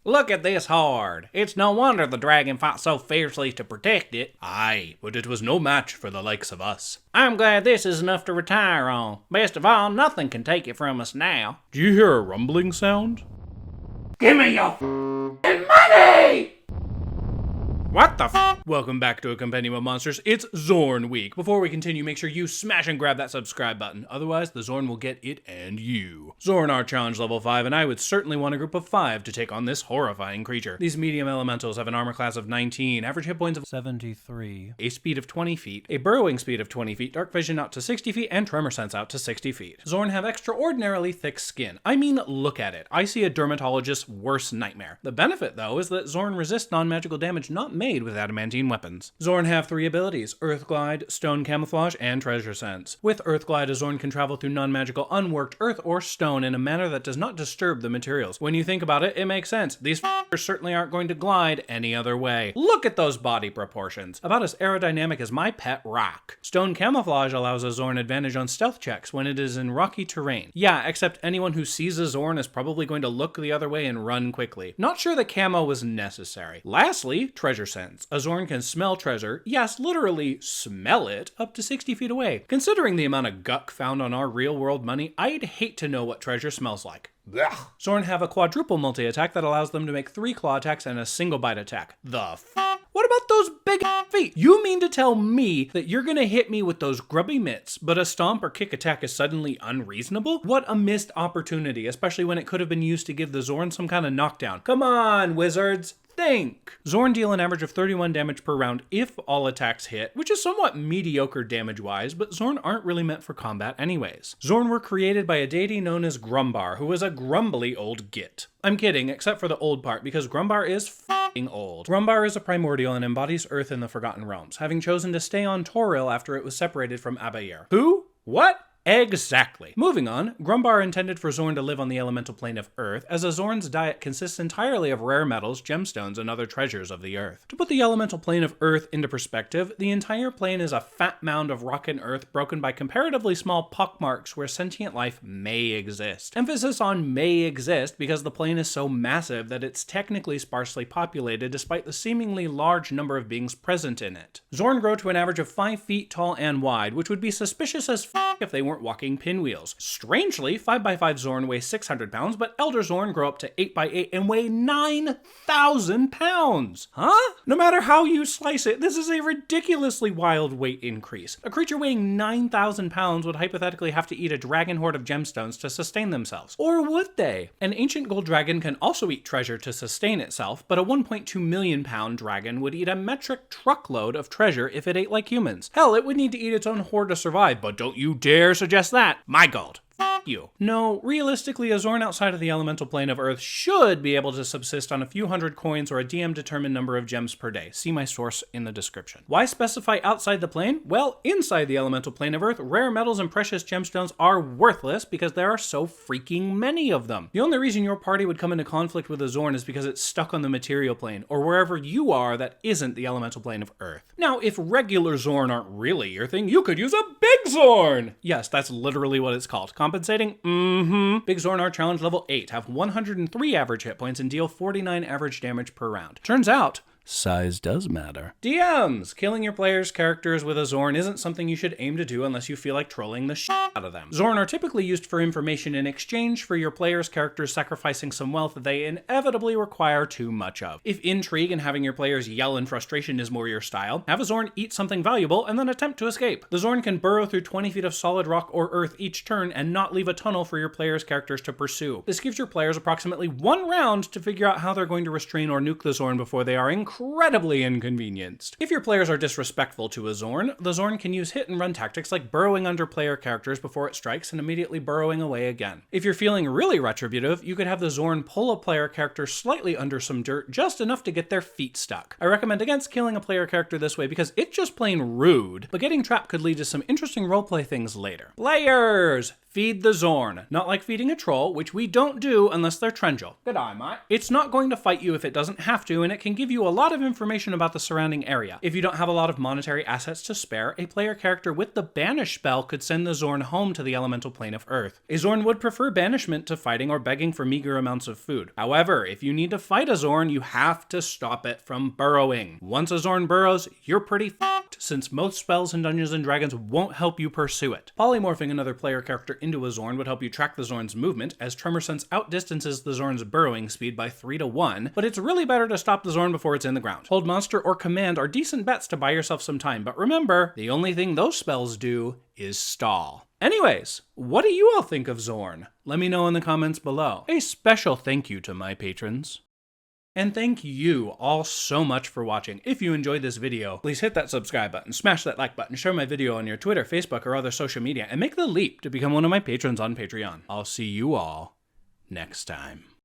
Look at this horde. It's no wonder the dragon fought so fiercely to protect it. Aye, but it was no match for the likes of us. I'm glad this is enough to retire on. Best of all, nothing can take it from us now. Do you hear a rumbling sound? Give me your money! What the f? Welcome back to a Compendium of Monsters. It's Xorn week. Before we continue, make sure you smash and grab that subscribe button. Otherwise, the Xorn will get it and you. Xorn are challenge level 5, and I would certainly want a group of 5 to take on this horrifying creature. These medium elementals have an armor class of 19, average hit points of 73, a speed of 20 feet, a burrowing speed of 20 feet, dark vision out to 60 feet, and tremor sense out to 60 feet. Xorn have extraordinarily thick skin. I mean, look at it. I see a dermatologist's worst nightmare. The benefit, though, is that Xorn resist non-magical damage not made with adamantine weapons. Xorn have 3 abilities: Earth Glide, Stone Camouflage, and Treasure Sense. With Earth Glide, a Xorn can travel through non-magical unworked earth or stone in a manner that does not disturb the materials. When you think about it, it makes sense. These f***ers certainly aren't going to glide any other way. Look at those body proportions. About as aerodynamic as my pet rock. Stone Camouflage allows a Xorn advantage on stealth checks when it is in rocky terrain. Yeah, except anyone who sees a Xorn is probably going to look the other way and run quickly. Not sure the camo was necessary. Lastly, Treasure Sense. A Xorn can smell treasure, yes, literally smell it, up to 60 feet away. Considering the amount of guck found on our real-world money, I'd hate to know what treasure smells like. Blech. Xorn have a quadruple multi-attack that allows them to make 3 claw attacks and a single bite attack. The f***? What about those big feet? You mean to tell me that you're gonna hit me with those grubby mitts, but a stomp or kick attack is suddenly unreasonable? What a missed opportunity, especially when it could have been used to give the Xorn some kind of knockdown. Come on, wizards. Think. Xorn deal an average of 31 damage per round if all attacks hit, which is somewhat mediocre damage-wise, but Xorn aren't really meant for combat anyways. Xorn were created by a deity known as Grumbar, who was a grumbly old git. I'm kidding, except for the old part, because Grumbar is f***ing old. Grumbar is a primordial and embodies Earth in the Forgotten Realms, having chosen to stay on Toril after it was separated from Abair. Who? What? Exactly. Moving on, Grumbar intended for Xorn to live on the elemental plane of Earth, as a Xorn's diet consists entirely of rare metals, gemstones, and other treasures of the Earth. To put the elemental plane of Earth into perspective, the entire plane is a fat mound of rock and earth broken by comparatively small pockmarks where sentient life may exist. Emphasis on may exist because the plane is so massive that it's technically sparsely populated despite the seemingly large number of beings present in it. Xorn grow to an average of 5 feet tall and wide, which would be suspicious as f*** if they weren't walking pinwheels. Strangely, 5x5 Xorn weigh 600 pounds, but Elder Xorn grow up to 8x8 and weigh 9,000 pounds. Huh? No matter how you slice it, this is a ridiculously wild weight increase. A creature weighing 9,000 pounds would hypothetically have to eat a dragon horde of gemstones to sustain themselves. Or would they? An ancient gold dragon can also eat treasure to sustain itself, but a 1.2 million pound dragon would eat a metric truckload of treasure if it ate like humans. Hell, it would need to eat its own horde to survive, but don't you dare suggest that. My God. You. No, realistically, a Xorn outside of the elemental plane of Earth should be able to subsist on a few hundred coins or a DM-determined number of gems per day. See my source in the description. Why specify outside the plane? Well, inside the elemental plane of Earth, rare metals and precious gemstones are worthless because there are so freaking many of them. The only reason your party would come into conflict with a Xorn is because it's stuck on the material plane, or wherever you are that isn't the elemental plane of Earth. Now, if regular Xorn aren't really your thing, you could use a big Xorn! Yes, that's literally what it's called. Compensating? Big Xorn are challenge level 8, have 103 average hit points, and deal 49 average damage per round. Turns out, size does matter. DMs! Killing your players' characters with a Xorn isn't something you should aim to do unless you feel like trolling the shit out of them. Xorn are typically used for information in exchange for your players' characters sacrificing some wealth that they inevitably require too much of. If intrigue and having your players yell in frustration is more your style, have a Xorn eat something valuable and then attempt to escape. The Xorn can burrow through 20 feet of solid rock or earth each turn and not leave a tunnel for your players' characters to pursue. This gives your players approximately 1 round to figure out how they're going to restrain or nuke the Xorn before they are incredibly inconvenienced. If your players are disrespectful to a Xorn, the Xorn can use hit and run tactics like burrowing under player characters before it strikes and immediately burrowing away again. If you're feeling really retributive, you could have the Xorn pull a player character slightly under some dirt, just enough to get their feet stuck. I recommend against killing a player character this way because it's just plain rude, but getting trapped could lead to some interesting roleplay things later. Players! Feed the Xorn. Not like feeding a troll, which we don't do unless they're Trendril. Good eye, mate. It's not going to fight you if it doesn't have to, and it can give you a lot of information about the surrounding area. If you don't have a lot of monetary assets to spare, a player character with the Banish spell could send the Xorn home to the elemental plane of Earth. A Xorn would prefer banishment to fighting or begging for meager amounts of food. However, if you need to fight a Xorn, you have to stop it from burrowing. Once a Xorn burrows, you're pretty f***ed, since most spells in Dungeons & Dragons won't help you pursue it. Polymorphing another player character into a Xorn would help you track the Xorn's movement, as Tremor Sense outdistances the Xorn's burrowing speed by 3 to 1, but it's really better to stop the Xorn before it's in the ground. Hold Monster or Command are decent bets to buy yourself some time, but remember, the only thing those spells do is stall. Anyways, what do you all think of Xorn? Let me know in the comments below. A special thank you to my patrons. And thank you all so much for watching. If you enjoyed this video, please hit that subscribe button, smash that like button, share my video on your Twitter, Facebook, or other social media, and make the leap to become one of my patrons on Patreon. I'll see you all next time.